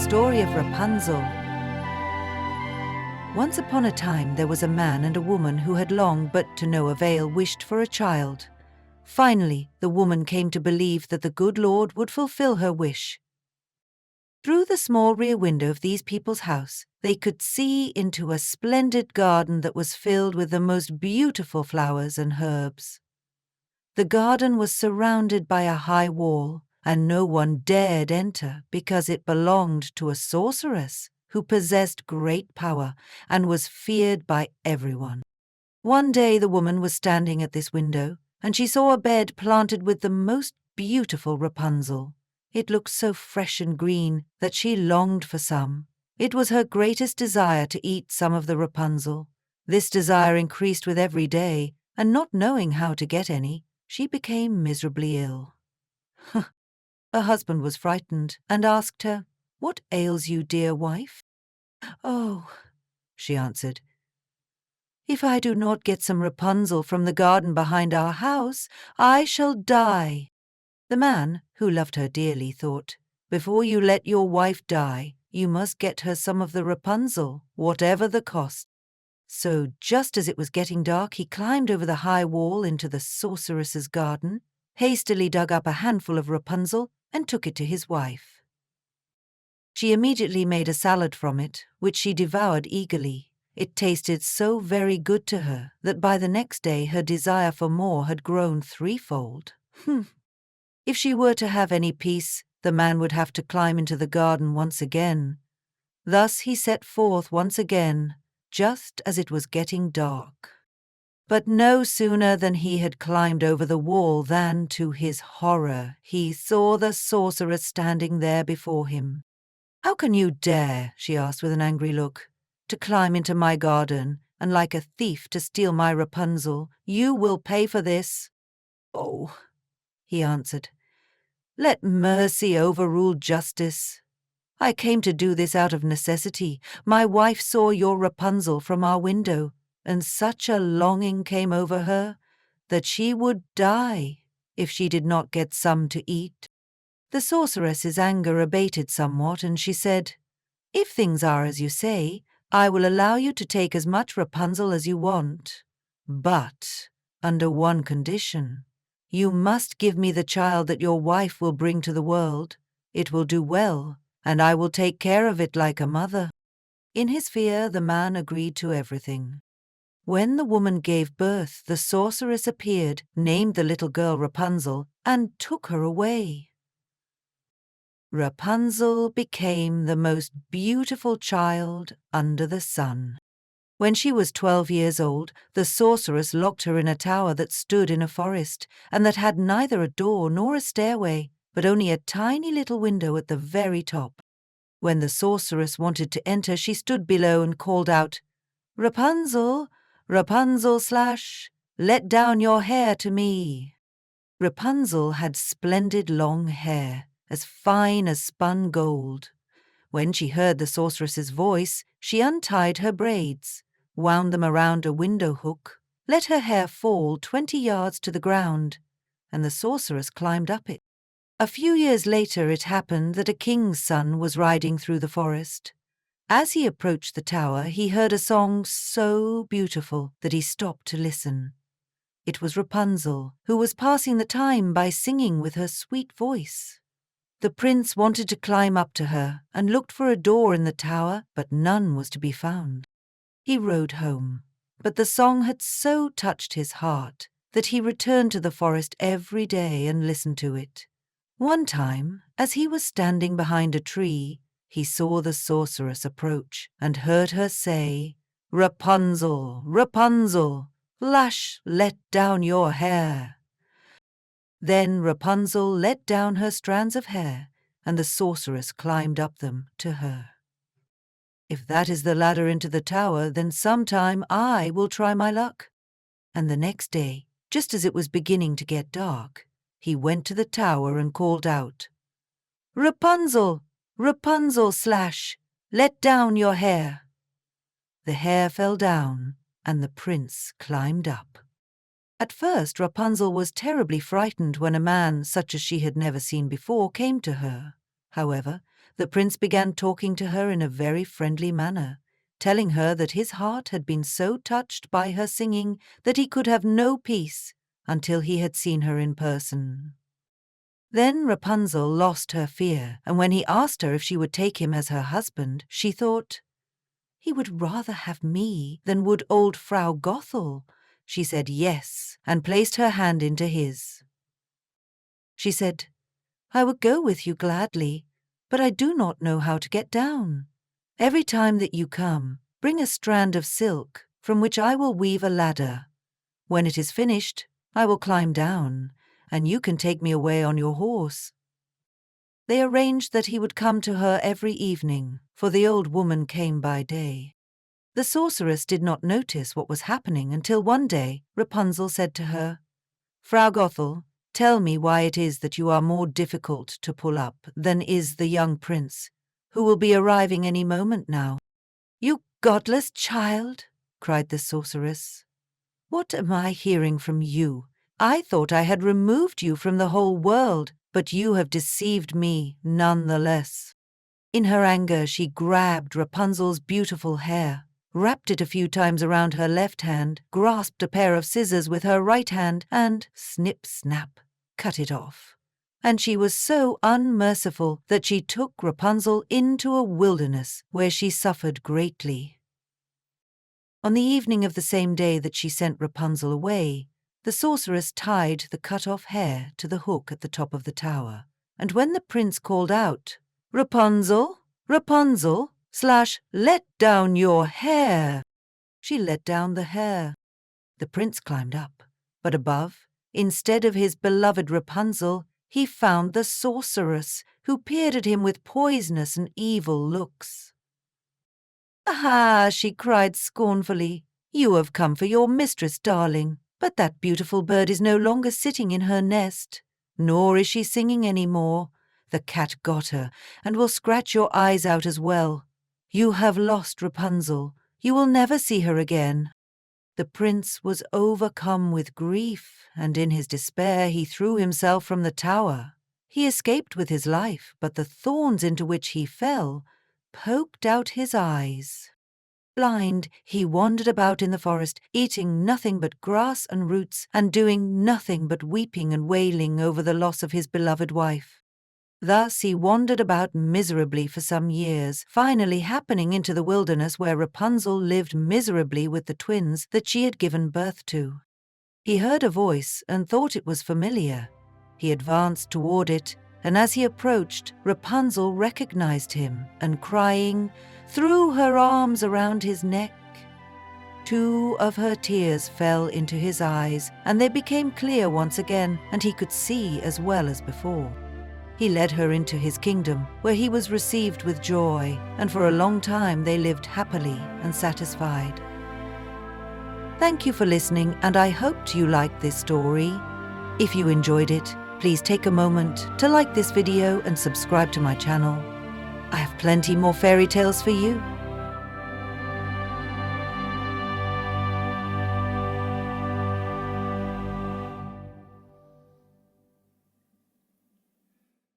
story of Rapunzel. Once upon a time there was a man and a woman who had long, but to no avail, wished for a child. Finally, the woman came to believe that the good Lord would fulfill her wish. Through the small rear window of these people's house, they could see into a splendid garden that was filled with the most beautiful flowers and herbs. The garden was surrounded by a high wall, and no one dared enter because it belonged to a sorceress who possessed great power and was feared by everyone. One day the woman was standing at this window, and she saw a bed planted with the most beautiful Rapunzel. It looked so fresh and green that she longed for some. It was her greatest desire to eat some of the Rapunzel. This desire increased with every day, and not knowing how to get any, she became miserably ill. Her husband was frightened and asked her, "What ails you, dear wife?" "Oh," she answered, "if I do not get some Rapunzel from the garden behind our house, I shall die." The man, who loved her dearly, thought, "Before you let your wife die, you must get her some of the Rapunzel, whatever the cost." So just as it was getting dark, he climbed over the high wall into the sorceress's garden, hastily dug up a handful of Rapunzel, and took it to his wife. She immediately made a salad from it, which she devoured eagerly. It tasted so very good to her that by the next day her desire for more had grown threefold. If she were to have any peace, the man would have to climb into the garden once again. Thus he set forth once again, just as it was getting dark. But no sooner than he had climbed over the wall than, to his horror, he saw the sorceress standing there before him. "How can you dare," she asked with an angry look, "to climb into my garden and like a thief to steal my Rapunzel? You will pay for this." "Oh," he answered, "let mercy overrule justice. I came to do this out of necessity. My wife saw your Rapunzel from our window, and such a longing came over her that she would die if she did not get some to eat." The sorceress's anger abated somewhat, and she said, "If things are as you say, I will allow you to take as much Rapunzel as you want. But under one condition. You must give me the child that your wife will bring to the world. It will do well, and I will take care of it like a mother." In his fear, the man agreed to everything. When the woman gave birth, the sorceress appeared, named the little girl Rapunzel, and took her away. Rapunzel became the most beautiful child under the sun. When she was 12 years old, the sorceress locked her in a tower that stood in a forest, and that had neither a door nor a stairway, but only a tiny little window at the very top. When the sorceress wanted to enter, she stood below and called out, "Rapunzel, Rapunzel slash, let down your hair to me." Rapunzel had splendid long hair, as fine as spun gold. When she heard the sorceress's voice, she untied her braids, wound them around a window hook, let her hair fall 20 yards to the ground, and the sorceress climbed up it. A few years later it happened that a king's son was riding through the forest. As he approached the tower, he heard a song so beautiful that he stopped to listen. It was Rapunzel, who was passing the time by singing with her sweet voice. The prince wanted to climb up to her and looked for a door in the tower, but none was to be found. He rode home, but the song had so touched his heart that he returned to the forest every day and listened to it. One time, as he was standing behind a tree, he saw the sorceress approach and heard her say, "Rapunzel, Rapunzel, lash, let down your hair." Then Rapunzel let down her strands of hair, and the sorceress climbed up them to her. "If that is the ladder into the tower, then sometime I will try my luck." And the next day, just as it was beginning to get dark, he went to the tower and called out, "Rapunzel, Rapunzel slash, let down your hair." The hair fell down, and the prince climbed up. At first Rapunzel was terribly frightened when a man, such as she had never seen before, came to her. However, The prince began talking to her in a very friendly manner, telling her that his heart had been so touched by her singing that he could have no peace until he had seen her in person. Then Rapunzel lost her fear, and when he asked her if she would take him as her husband, she thought, "He would rather have me than would old Frau Gothel." She said yes, and placed her hand into his. She said, "I would go with you gladly, but I do not know how to get down. Every time that you come, bring a strand of silk, from which I will weave a ladder. When it is finished, I will climb down, and you can take me away on your horse." They arranged that he would come to her every evening, for the old woman came by day. The sorceress did not notice what was happening until one day Rapunzel said to her, "Frau Gothel, tell me why it is that you are more difficult to pull up than is the young prince, who will be arriving any moment now." "You godless child!" cried the sorceress. "What am I hearing from you? I thought I had removed you from the whole world, but you have deceived me none the less." In her anger, she grabbed Rapunzel's beautiful hair, wrapped it a few times around her left hand, grasped a pair of scissors with her right hand, and snip-snap, cut it off. And she was so unmerciful that she took Rapunzel into a wilderness where she suffered greatly. On the evening of the same day that she sent Rapunzel away, the sorceress tied the cut-off hair to the hook at the top of the tower, and when the prince called out, "Rapunzel, Rapunzel, let down your hair," she let down the hair. The prince climbed up, but above, instead of his beloved Rapunzel, he found the sorceress, who peered at him with poisonous and evil looks. "Ah!" she cried scornfully, "you have come for your mistress, darling, but that beautiful bird is no longer sitting in her nest, nor is she singing any more. The cat got her, and will scratch your eyes out as well. You have lost Rapunzel. You will never see her again." The prince was overcome with grief, and in his despair he threw himself from the tower. He escaped with his life, but the thorns into which he fell poked out his eyes. Blind, he wandered about in the forest, eating nothing but grass and roots, and doing nothing but weeping and wailing over the loss of his beloved wife. Thus he wandered about miserably for some years, finally happening into the wilderness where Rapunzel lived miserably with the twins that she had given birth to. He heard a voice and thought it was familiar. He advanced toward it, and as he approached, Rapunzel recognized him, and crying, threw her arms around his neck. 2 of her tears fell into his eyes, and they became clear once again, and he could see as well as before. He led her into his kingdom, where he was received with joy, and for a long time they lived happily and satisfied. Thank you for listening, and I hoped you liked this story. If you enjoyed it, please take a moment to like this video and subscribe to my channel. I have plenty more fairy tales for you.